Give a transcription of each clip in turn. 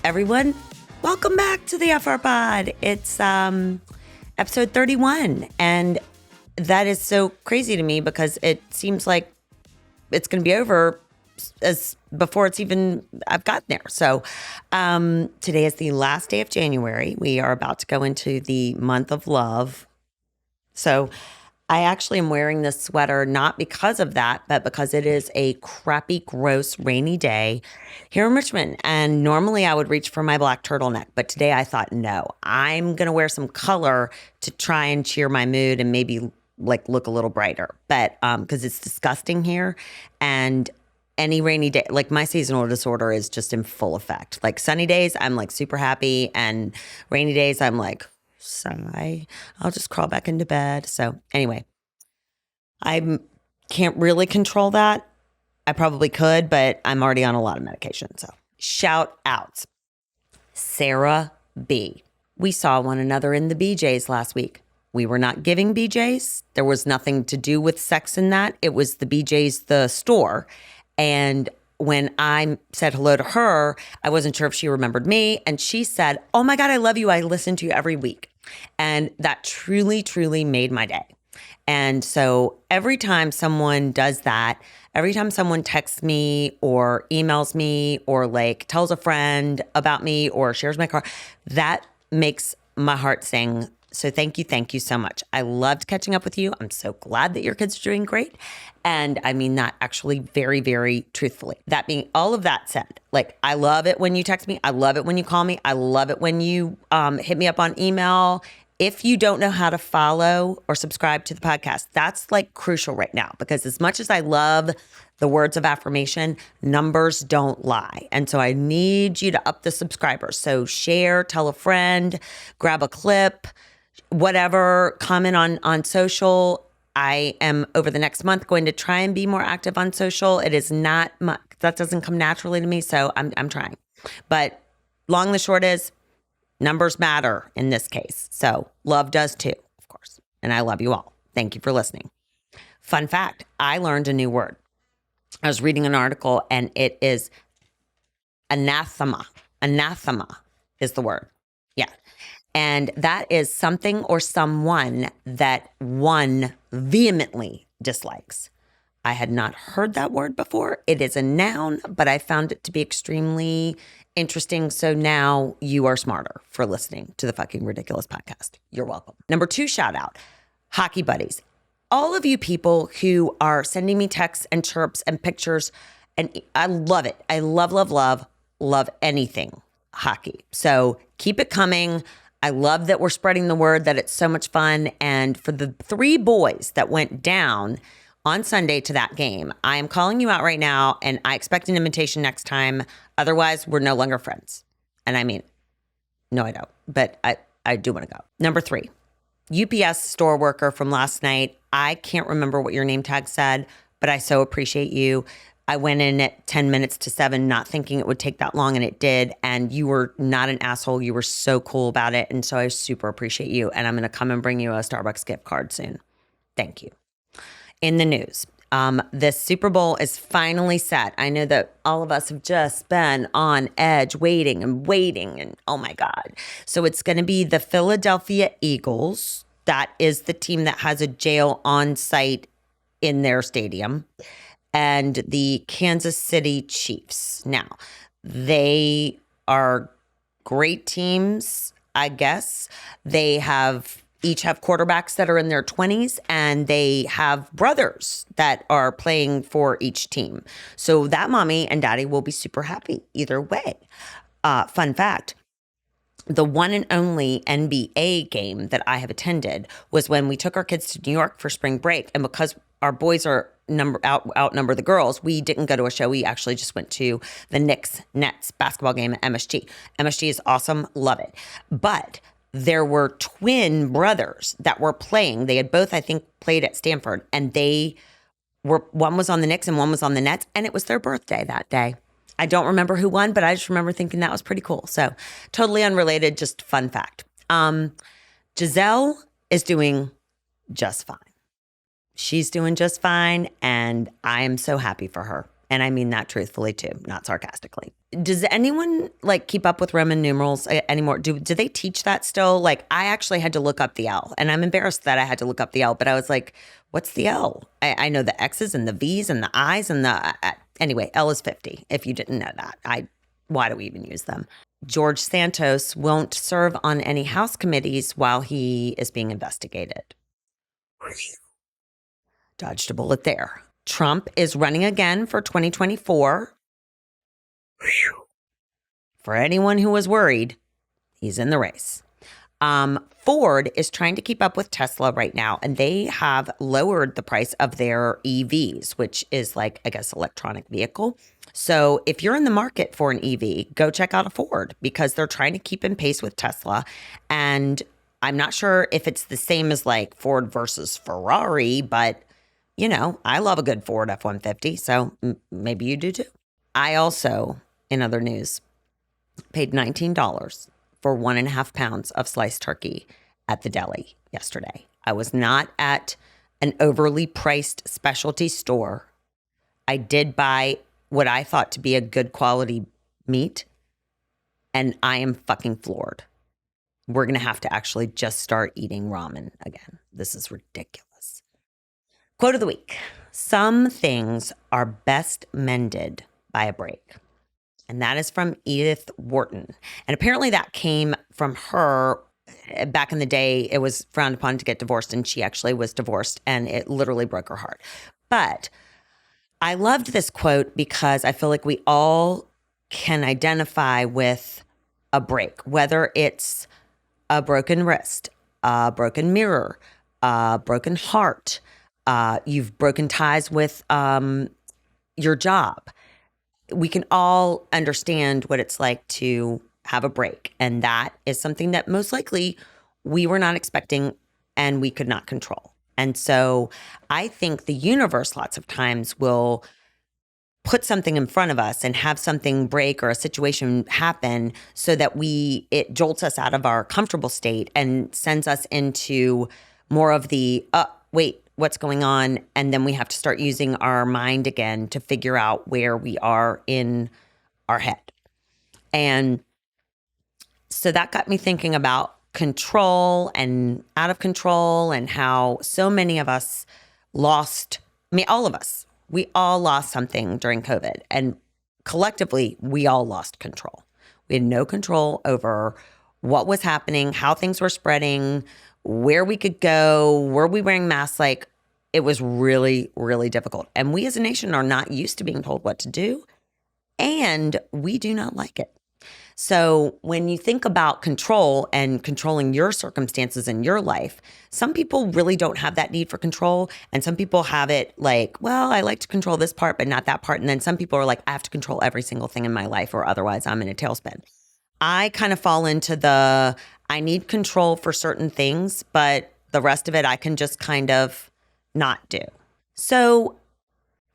everyone? Welcome back to the FR Pod. It's episode 31, and that is so crazy to me because it seems like it's going to be over as before it's even I've gotten there. So today is the last day of January. We are about to go into the month of love. So I actually am wearing this sweater not because of that, but because it is a crappy, gross, rainy day here in Richmond. And normally I would reach for my black turtleneck, but today I thought, no, I'm going to wear some color to try and cheer my mood and maybe like look a little brighter. But because it's disgusting here, and any rainy day, like my seasonal disorder is just in full effect. Like sunny days, I'm like super happy, and rainy days, I'm like, sigh, I'll just crawl back into bed. So anyway, I can't really control that. I probably could, but I'm already on a lot of medication. So shout outs. Sarah B. We saw one another in the BJ's last week. We were not giving BJ's. There was nothing to do with sex in that. It was the BJ's, the store. And when I said hello to her, I wasn't sure if she remembered me. And she said, "Oh my God, I love you. I listen to you every week." And that truly, truly made my day. And so every time someone does that, every time someone texts me or emails me or like tells a friend about me or shares my car, that makes my heart sing. So thank you so much. I loved catching up with you. I'm so glad that your kids are doing great. And I mean that actually very, very truthfully. That being all of that said, like I love it when you text me. I love it when you call me. I love it when you hit me up on email. If you don't know how to follow or subscribe to the podcast, that's like crucial right now, because as much as I love the words of affirmation, numbers don't lie. And so I need you to up the subscribers. So share, tell a friend, grab a clip, whatever, comment on social. I am over the next month going to try and be more active on social. It is not much, that doesn't come naturally to me. So I'm trying, but long and the short is, numbers matter in this case. So love does too, of course. And I love you all. Thank you for listening. Fun fact, I learned a new word. I was reading an article and it is anathema. Anathema is the word. Yeah. And that is something or someone that one vehemently dislikes. I had not heard that word before. It is a noun, but I found it to be extremely interesting. So now you are smarter for listening to the fucking ridiculous podcast. You're welcome. Number 2, shout out, hockey buddies. All of you people who are sending me texts and chirps and pictures, and I love it. I love anything hockey. So keep it coming. I love that we're spreading the word that it's so much fun. And for the 3 boys that went down on Sunday to that game, I am calling you out right now, and I expect an invitation next time. Otherwise, we're no longer friends. And I mean, no, I don't, but I do want to go. Number 3, UPS store worker from last night. I can't remember what your name tag said, but I so appreciate you. I went in at 10 minutes to 7, not thinking it would take that long, and it did. And you were not an asshole. You were so cool about it. And so I super appreciate you. And I'm going to come and bring you a Starbucks gift card soon. Thank you. In the news, this Super Bowl is finally set. I know that all of us have just been on edge, waiting, and oh my God. So it's going to be the Philadelphia Eagles. That is the team that has a jail on site in their stadium. And the Kansas City Chiefs. Now, they are great teams, I guess. They each have quarterbacks that are in their 20s, and they have brothers that are playing for each team. So that mommy and daddy will be super happy either way. Fun fact, the one and only NBA game that I have attended was when we took our kids to New York for spring break. And because our boys are outnumber the girls, we didn't go to a show. We actually just went to the Knicks Nets basketball game at MSG. MSG is awesome. Love it. But there were twin brothers that were playing. They had both, I think, played at Stanford, and one was on the Knicks and one was on the Nets, and it was their birthday that day. I don't remember who won, but I just remember thinking that was pretty cool. So totally unrelated, just fun fact. Giselle is doing just fine. She's doing just fine, and I am so happy for her. And I mean that truthfully too, not sarcastically. Does anyone like keep up with Roman numerals anymore? Do they teach that still? Like, I actually had to look up the L, and I'm embarrassed that I had to look up the L, but I was like, what's the L? I know the X's and the V's and the I's and anyway, L is 50. If you didn't know that, why do we even use them? George Santos won't serve on any House committees while he is being investigated. Dodged a bullet there. Trump is running again for 2024. For anyone who was worried, he's in the race. Ford is trying to keep up with Tesla right now, and they have lowered the price of their EVs, which is like, I guess, electronic vehicle. So if you're in the market for an EV, go check out a Ford because they're trying to keep in pace with Tesla. And I'm not sure if it's the same as like Ford versus Ferrari, but you know, I love a good Ford F-150, so maybe you do too. I also, in other news, paid $19 for 1.5 pounds of sliced turkey at the deli yesterday. I was not at an overly priced specialty store. I did buy what I thought to be a good quality meat, and I am fucking floored. We're going to have to actually just start eating ramen again. This is ridiculous. Quote of the week. Some things are best mended by a break. And that is from Edith Wharton. And apparently that came from her back in the day. It was frowned upon to get divorced, and she actually was divorced, and it literally broke her heart. But I loved this quote because I feel like we all can identify with a break, whether it's a broken wrist, a broken mirror, a broken heart, you've broken ties with your job. We can all understand what it's like to have a break. And that is something that most likely we were not expecting and we could not control. And so I think the universe lots of times will put something in front of us and have something break or a situation happen so that it jolts us out of our comfortable state and sends us into more of the, wait, what's going on? And then we have to start using our mind again to figure out where we are in our head. And so that got me thinking about control and out of control and how so many of us lost, all of us, we all lost something during COVID. And collectively, we all lost control. We had no control over what was happening, how things were spreading, where we could go, were we wearing masks? Like, it was really, really difficult. And we as a nation are not used to being told what to do, and we do not like it. So when you think about control and controlling your circumstances in your life, some people really don't have that need for control. And some people have it like, well, I like to control this part, but not that part. And then some people are like, I have to control every single thing in my life or otherwise I'm in a tailspin. I kind of fall into I need control for certain things, but the rest of it I can just kind of not do. So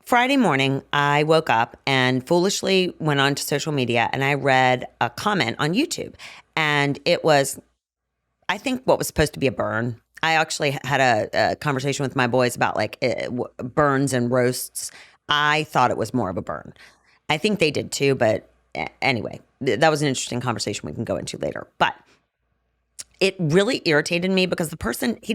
Friday morning, I woke up and foolishly went onto social media and I read a comment on YouTube. And it was, I think, what was supposed to be a burn. I actually had a conversation with my boys about like burns and roasts. I thought it was more of a burn. I think they did too, but anyway, that was an interesting conversation we can go into later. But it really irritated me because the person, he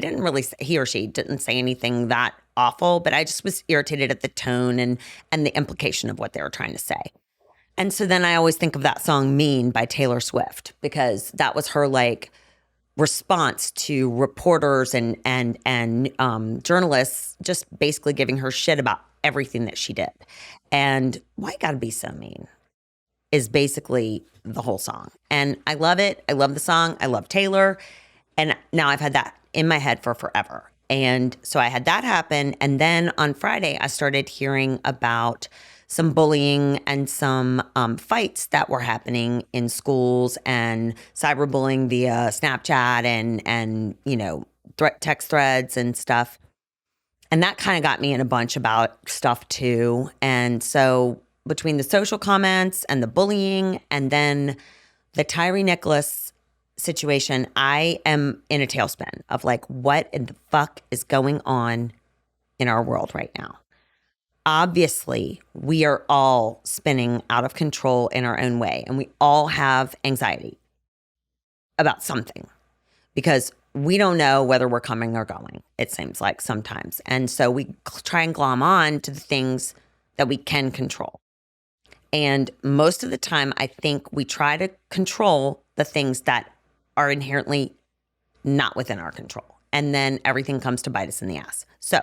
or she didn't say anything that awful, but I just was irritated at the tone and the implication of what they were trying to say. And so then I always think of that song Mean by Taylor Swift, because that was her like response to reporters and journalists just basically giving her shit about everything that she did. And why you gotta be so mean is basically the whole song. And I love it. I love the song. I love Taylor. And now I've had that in my head for forever. And so I had that happen. And then on Friday, I started hearing about some bullying and some fights that were happening in schools and cyberbullying via Snapchat and text threads and stuff. And that kind of got me in a bunch about stuff too. And so between the social comments and the bullying and then the Tyree Nicholas situation, I am in a tailspin of like, what in the fuck is going on in our world right now? obviously we are all spinning out of control in our own way, and we all have anxiety about something because we don't know whether we're coming or going, it seems like sometimes. And so we try and glom on to the things that we can control. And most of the time, I think we try to control the things that are inherently not within our control. And then everything comes to bite us in the ass. So,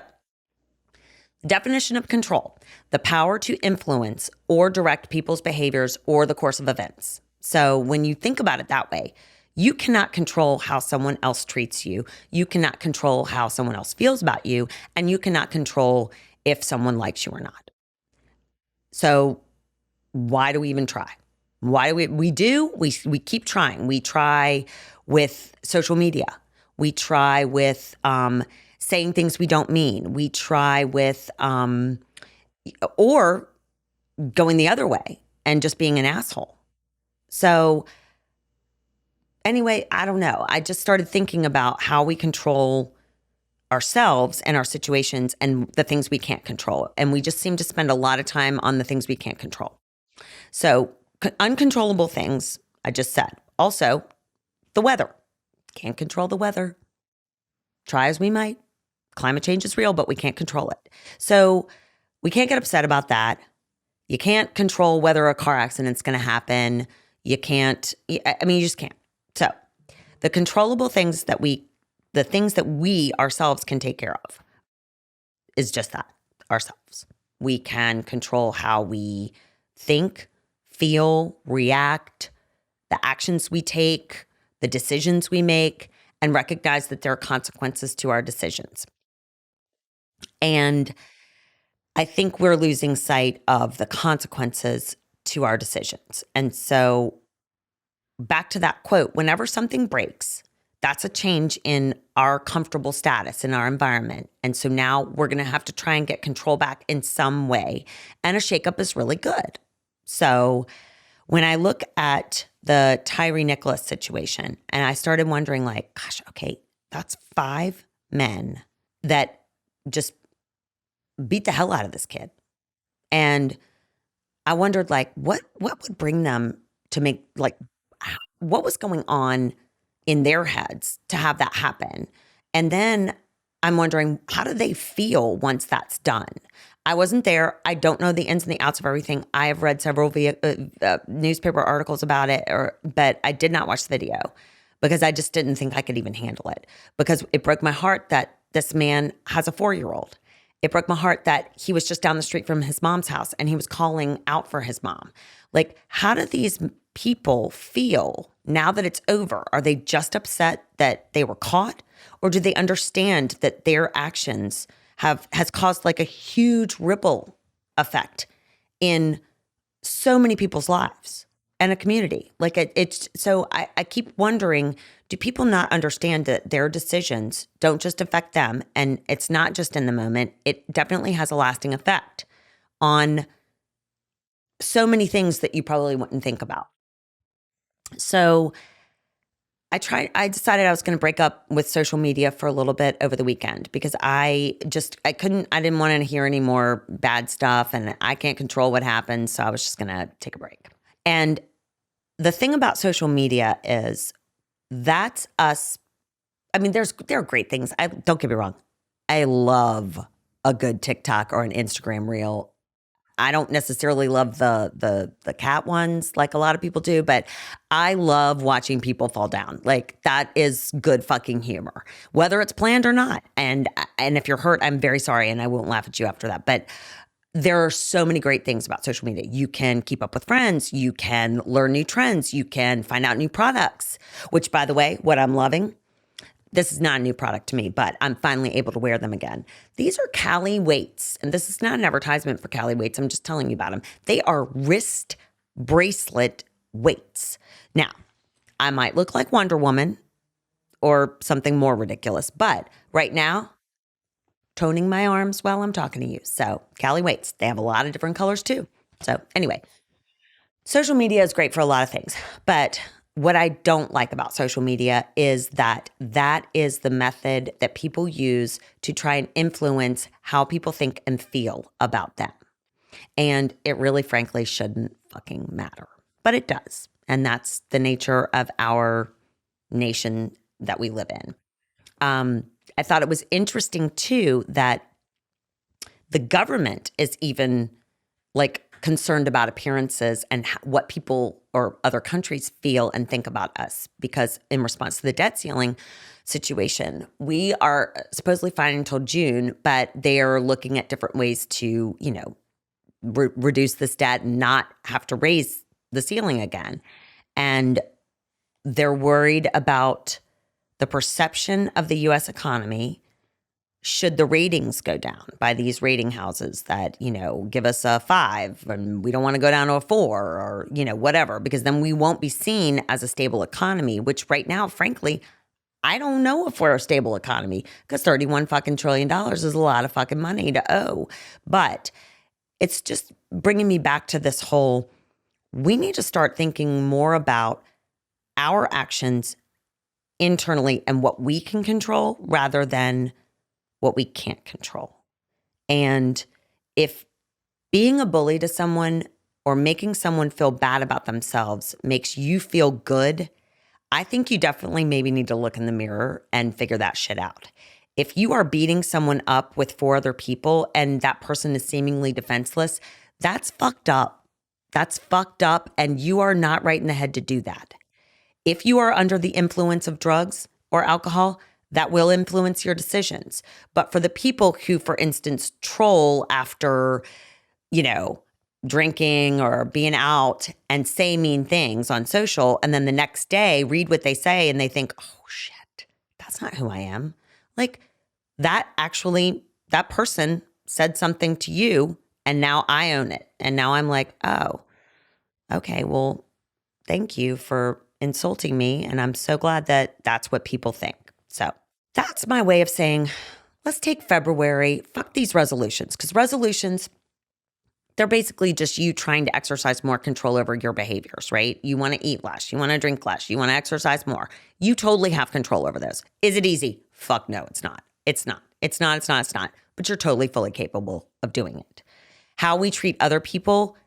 definition of control: the power to influence or direct people's behaviors or the course of events. So when you think about it that way, you cannot control how someone else treats you. You cannot control how someone else feels about you. And you cannot control if someone likes you or not. So why do we even try? Why do we keep trying. We try with social media. We try with saying things we don't mean. We try with, or going the other way and just being an asshole. So anyway, I don't know. I just started thinking about how we control ourselves and our situations and the things we can't control. And we just seem to spend a lot of time on the things we can't control. So uncontrollable things, I just said. Also, the weather. Can't control the weather. Try as we might. Climate change is real, but we can't control it. So we can't get upset about that. You can't control whether a car accident's going to happen. You just can't. So the controllable things the things that we ourselves can take care of is just that, ourselves. We can control how we think, feel, react, the actions we take, the decisions we make, and recognize that there are consequences to our decisions. And I think we're losing sight of the consequences to our decisions. And so back to that quote, whenever something breaks, that's a change in our comfortable status in our environment. And so now we're going to have to try and get control back in some way. And a shakeup is really good. So when I look at the Tyree Nicholas situation, and I started wondering like, gosh, okay, that's 5 men that just beat the hell out of this kid. And I wondered like, what would bring them to make, like, what was going on in their heads to have that happen? And then I'm wondering, how do they feel once that's done? I wasn't there. I don't know the ins and the outs of everything. I have read several newspaper articles about it, but I did not watch the video because I just didn't think I could even handle it, because it broke my heart that this man has a 4-year-old. It broke my heart that he was just down the street from his mom's house and he was calling out for his mom. Like, how do these people feel now that it's over? Are they just upset that they were caught, or do they understand that their actions has caused like a huge ripple effect in so many people's lives and a community? Like it's so I keep wondering, do people not understand that their decisions don't just affect them, and it's not just in the moment? It definitely has a lasting effect on so many things that you probably wouldn't think about. So I decided I was going to break up with social media for a little bit over the weekend because I didn't want to hear any more bad stuff, and I can't control what happens. So I was just going to take a break. And the thing about social media is that's us. I mean, there are great things. Don't get me wrong. I love a good TikTok or an Instagram reel. I don't necessarily love the cat ones like a lot of people do, but I love watching people fall down. Like, that is good fucking humor, whether it's planned or not. And if you're hurt, I'm very sorry, and I won't laugh at you after that. But there are so many great things about social media. You can keep up with friends. You can learn new trends. You can find out new products, which, by the way, what I'm loving, this is not a new product to me, but I'm finally able to wear them again. These are Cali weights, and this is not an advertisement for Cali weights. I'm just telling you about them. They are wrist bracelet weights. Now, I might look like Wonder Woman or something more ridiculous, but right now, toning my arms while I'm talking to you. So Cali weights, they have a lot of different colors too. So anyway, social media is great for a lot of things, but what I don't like about social media is that is the method that people use to try and influence how people think and feel about them. And it really, frankly, shouldn't fucking matter. But it does. And that's the nature of our nation that we live in. I thought it was interesting, too, that the government is even like concerned about appearances and what people or other countries feel and think about us. Because in response to the debt ceiling situation, we are supposedly fine until June, but they are looking at different ways to, reduce this debt and not have to raise the ceiling again. And they're worried about the perception of the U.S. economy should the ratings go down by these rating houses that, give us a 5 and we don't want to go down to a 4 or, whatever, because then we won't be seen as a stable economy, which right now, frankly, I don't know if we're a stable economy because $31 fucking trillion is a lot of fucking money to owe. But it's just bringing me back to this whole, we need to start thinking more about our actions internally and what we can control rather than what we can't control. And if being a bully to someone or making someone feel bad about themselves makes you feel good, I think you definitely maybe need to look in the mirror and figure that shit out. If you are beating someone up with 4 other people and that person is seemingly defenseless, that's fucked up. That's fucked up, and you are not right in the head to do that. If you are under the influence of drugs or alcohol, that will influence your decisions. But for the people who, for instance, troll after, drinking or being out and say mean things on social, and then the next day read what they say and they think, oh shit, that's not who I am. Like that person said something to you and now I own it. And now I'm like, oh, okay, well, thank you for insulting me. And I'm so glad that that's what people think. So that's my way of saying, let's take February, fuck these resolutions. Because resolutions, they're basically just you trying to exercise more control over your behaviors, right? You want to eat less, you want to drink less, you want to exercise more. You totally have control over those. Is it easy? Fuck no, it's not. It's not. But you're totally fully capable of doing it. How we treat other people,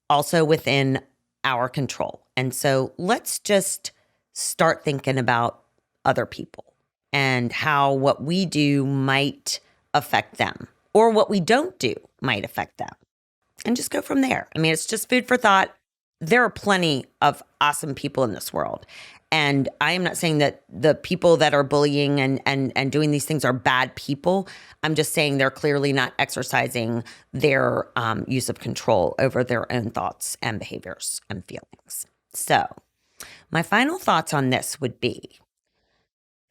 also within our control. And so let's just start thinking about other people and how what we do might affect them or what we don't do might affect them. And just go from there. I mean, it's just food for thought. There are plenty of awesome people in this world. And I am not saying that the people that are bullying and doing these things are bad people. I'm just saying they're clearly not exercising their use of control over their own thoughts and behaviors and feelings. So my final thoughts on this would be,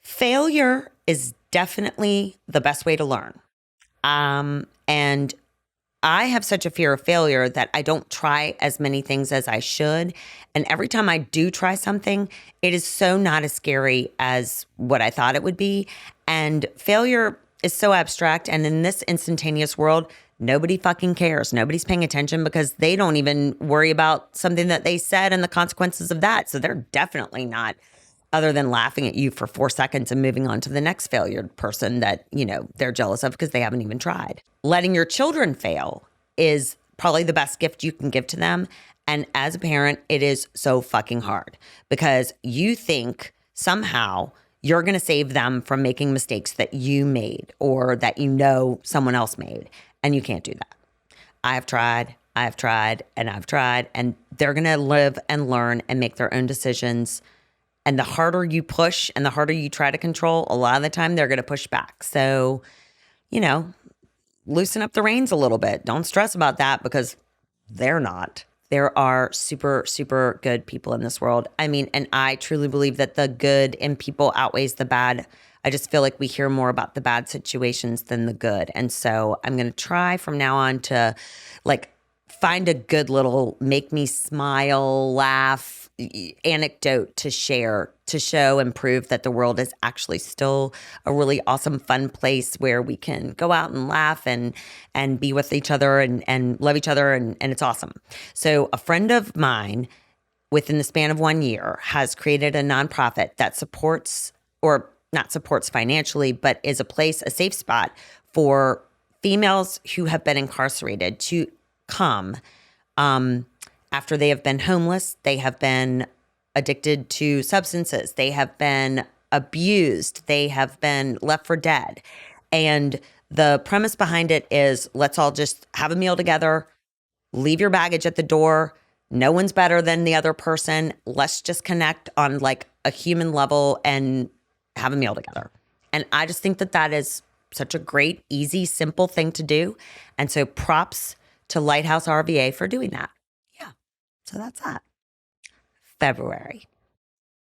failure is definitely the best way to learn. And I have such a fear of failure that I don't try as many things as I should. And every time I do try something, it is so not as scary as what I thought it would be. And failure is so abstract. And in this instantaneous world, nobody fucking cares. Nobody's paying attention because they don't even worry about something that they said and the consequences of that. So they're definitely not, other than laughing at you for 4 seconds and moving on to the next failure person that, they're jealous of because they haven't even tried. Letting your children fail is probably the best gift you can give to them. And as a parent, it is so fucking hard because you think somehow you're going to save them from making mistakes that you made or that someone else made. And you can't do that. I've tried, and they're going to live and learn and make their own decisions. And the harder you push and the harder you try to control, a lot of the time they're going to push back. So, loosen up the reins a little bit. Don't stress about that because they're not. There are super, super good people in this world. I mean, and I truly believe that the good in people outweighs the bad. I just feel like we hear more about the bad situations than the good. And so I'm going to try from now on to find a good little make me smile, laugh, anecdote to share, to show and prove that the world is actually still a really awesome, fun place where we can go out and laugh and be with each other and love each other. And it's awesome. So a friend of mine within the span of 1 year, has created a nonprofit that supports, or not supports financially, but is a place, a safe spot for females who have been incarcerated to come after they have been homeless, they have been addicted to substances, they have been abused, they have been left for dead. And the premise behind it is, let's all just have a meal together, leave your baggage at the door. No one's better than the other person. Let's just connect on like a human level and have a meal together. And I just think that that is such a great, easy, simple thing to do. And so props to Lighthouse RVA for doing that. Yeah. So that's that. February,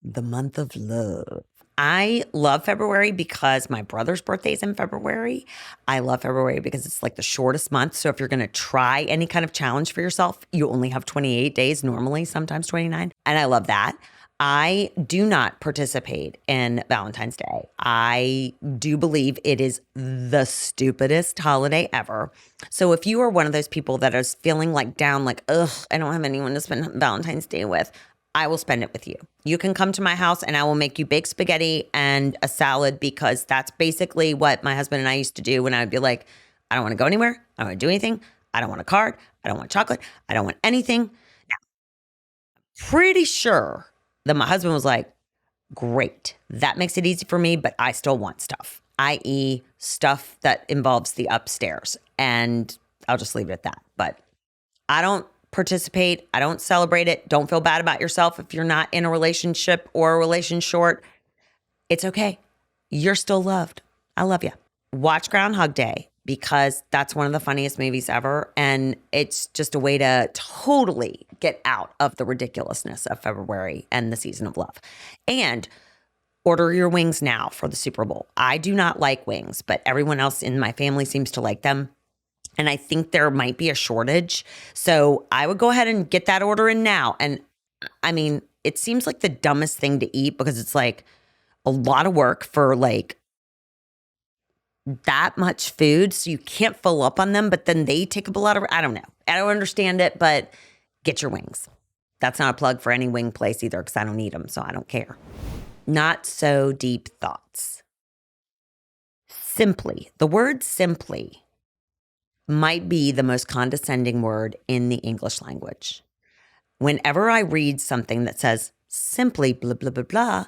the month of love. I love February because my brother's birthday is in February. I love February because it's like the shortest month. So if you're going to try any kind of challenge for yourself, you only have 28 days normally, sometimes 29. And I love that. I do not participate in Valentine's Day. I do believe it is the stupidest holiday ever. So if you are one of those people that is feeling like down, like, ugh, I don't have anyone to spend Valentine's Day with, I will spend it with you. You can come to my house and I will make you baked spaghetti and a salad, because that's basically what my husband and I used to do when I would be like, I don't want to go anywhere. I don't want to do anything. I don't want a card. I don't want chocolate. I don't want anything. Now, pretty sure that my husband was like, great. That makes it easy for me, but I still want stuff, i.e. stuff that involves the upstairs. And I'll just leave it at that. But I don't participate. I don't celebrate it. Don't feel bad about yourself if you're not in a relationship or a relation short. It's okay. You're still loved. I love you. Watch Groundhog Day, because that's one of the funniest movies ever. And it's just a way to totally get out of the ridiculousness of February and the season of love. And order your wings now for the Super Bowl. I do not like wings, but everyone else in my family seems to like them. And I think there might be a shortage. So I would go ahead and get that order in now. And I mean, it seems like the dumbest thing to eat, because it's like a lot of work for like that much food. So you can't fill up on them, but then they take up a lot of, I don't know. I don't understand it, but get your wings. That's not a plug for any wing place either, because I don't eat them, so I don't care. Not so deep thoughts. Simply, the word simply might be the most condescending word in the English language. Whenever I read something that says simply blah, blah, blah, blah,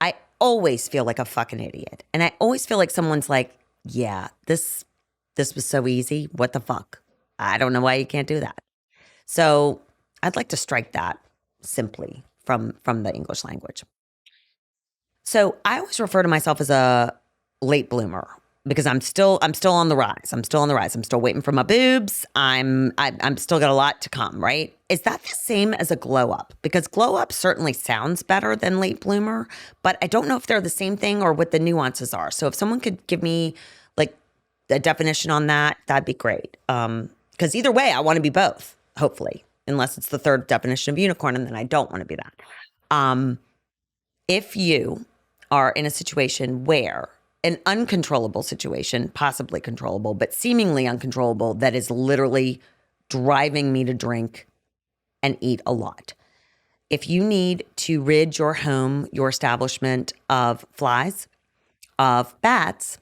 I always feel like a fucking idiot. And I always feel like someone's like, yeah, this was so easy. What the fuck? I don't know why you can't do that. So I'd like to strike that simply from the English language. So I always refer to myself as a late bloomer, because I'm still on the rise. I'm still on the rise. I'm still waiting for my boobs. I'm still got a lot to come, right? Is that the same as a glow up? Because glow up certainly sounds better than late bloomer, but I don't know if they're the same thing or what the nuances are. So if someone could give me like a definition on that, that'd be great. Because either way, I want to be both, hopefully, unless it's the third definition of unicorn, and then I don't want to be that. If you are in a situation where an uncontrollable situation, possibly controllable, but seemingly uncontrollable, that is literally driving me to drink and eat a lot. If you need to rid your home, your establishment of flies, of bats,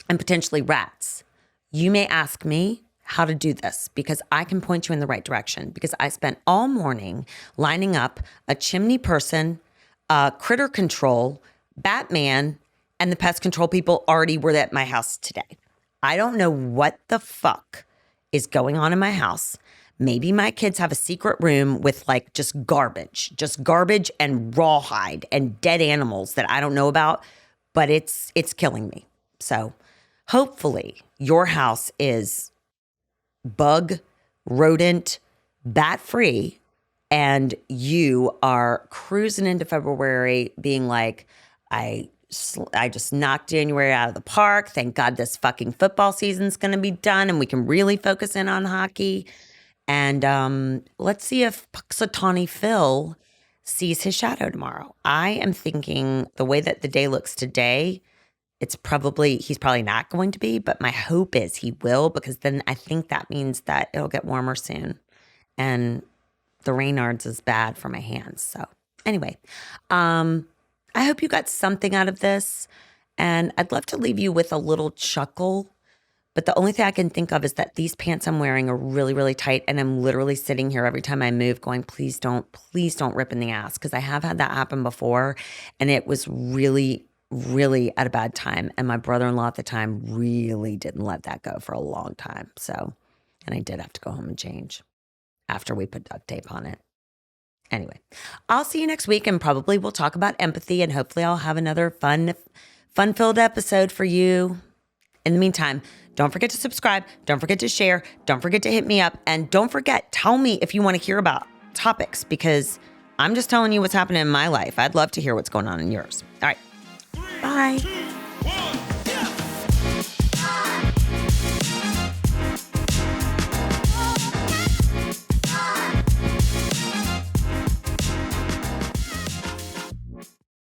and potentially rats, you may ask me how to do this, because I can point you in the right direction, because I spent all morning lining up a chimney person, critter control, Batman, and the pest control people already were at my house today. I don't know what the fuck is going on in my house. Maybe my kids have a secret room with like just garbage and rawhide and dead animals that I don't know about, but it's killing me. So hopefully your house is bug, rodent, bat free, and you are cruising into February being like, I just knocked January out of the park. Thank God this fucking football season's going to be done and we can really focus in on hockey. And let's see if Puxatawny Phil sees his shadow tomorrow. I am thinking the way that the day looks today, he's probably not going to be, but my hope is he will, because then I think that means that it'll get warmer soon. And the Reynards is bad for my hands. So anyway, I hope you got something out of this. And I'd love to leave you with a little chuckle. But the only thing I can think of is that these pants I'm wearing are really, really tight. And I'm literally sitting here every time I move going, please don't rip in the ass. Because I have had that happen before. And it was really, really at a bad time. And my brother-in-law at the time really didn't let that go for a long time. So, and I did have to go home and change after we put duct tape on it. Anyway, I'll see you next week, and probably we'll talk about empathy, and hopefully I'll have another fun-filled episode for you. In the meantime, don't forget to subscribe. Don't forget to share. Don't forget to hit me up. And don't forget, tell me if you want to hear about topics, because I'm just telling you what's happening in my life. I'd love to hear what's going on in yours. All right. Bye. 3, 2, 1.